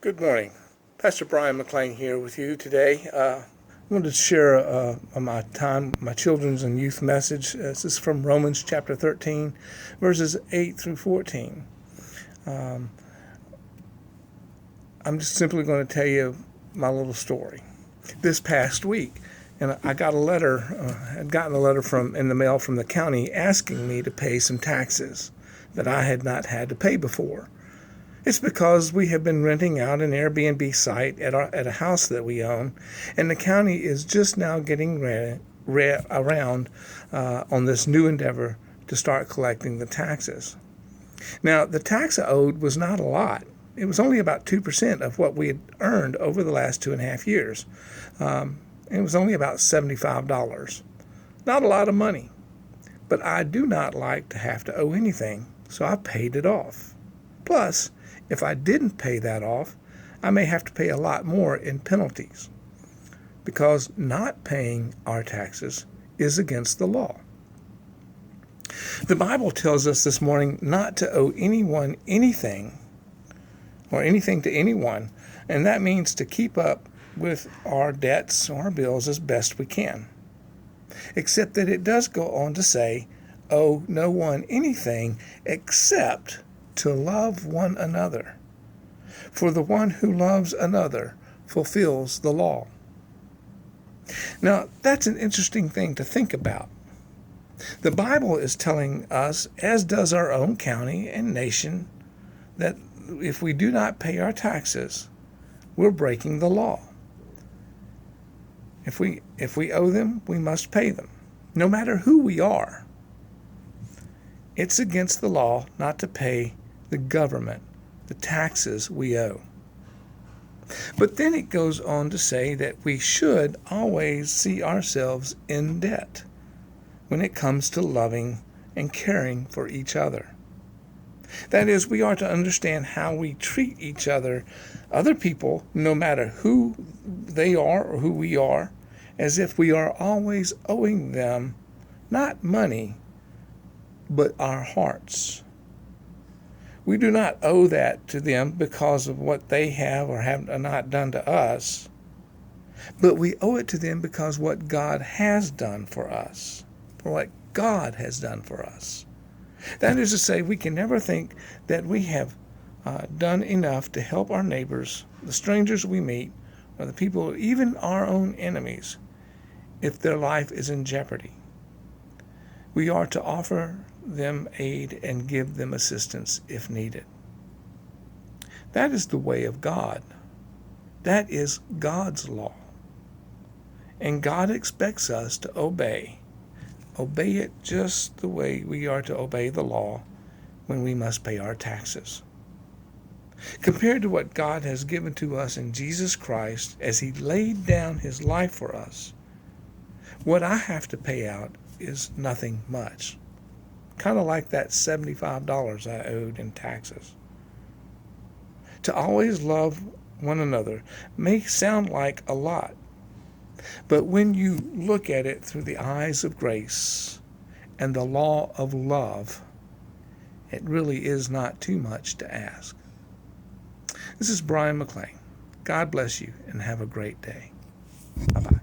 Good morning. Pastor Brian McLean here with you today. I wanted to share my children's and youth message. This is from Romans chapter 13, verses 8 through 14. I'm just simply going to tell you my little story. This past week, and I got a letter, I'd gotten a letter in the mail from the county asking me to pay some taxes that I had not had to pay before. It's because we have been renting out an Airbnb site at a house that we own, and the county is just now getting around on this new endeavor to start collecting the taxes. Now, the tax I owed was not a lot. It was only about 2% of what we had earned over the last 2.5 years. It was only about $75. Not a lot of money, but I do not like to have to owe anything, so I paid it off. Plus, if I didn't pay that off, I may have to pay a lot more in penalties, because not paying our taxes is against the law. The Bible tells us this morning not to owe anyone anything or anything to anyone, and that means to keep up with our debts or our bills as best we can. Except that it does go on to say, owe no one anything except to love one another. For the one who loves another fulfills the law. Now, that's an interesting thing to think about. The Bible is telling us, as does our own county and nation, that if we do not pay our taxes, we're breaking the law. If we owe them, we must pay them, no matter who we are. It's against the law not to pay the government the taxes we owe. But then it goes on to say that we should always see ourselves in debt when it comes to loving and caring for each other. That is, we are to understand how we treat each other people, no matter who they are or who we are, as if we are always owing them not money, but our hearts. We do not owe that to them because of what they have or have not done to us, but we owe it to them because what God has done for us, for what God has done for us. That is to say, we can never think that we have done enough to help our neighbors, the strangers we meet, or the people, even our own enemies, if their life is in jeopardy. We are to offer them aid and give them assistance if needed. That is the way of God. That is God's law. And God expects us to obey it just the way we are to obey the law when we must pay our taxes. Compared to what God has given to us in Jesus Christ as He laid down His life for us, what I have to pay out is nothing much. Kind of like that $75 I owed in taxes. To always love one another may sound like a lot, but when you look at it through the eyes of grace and the law of love, it really is not too much to ask. This is Brian McLean. God bless you and have a great day. Bye-bye.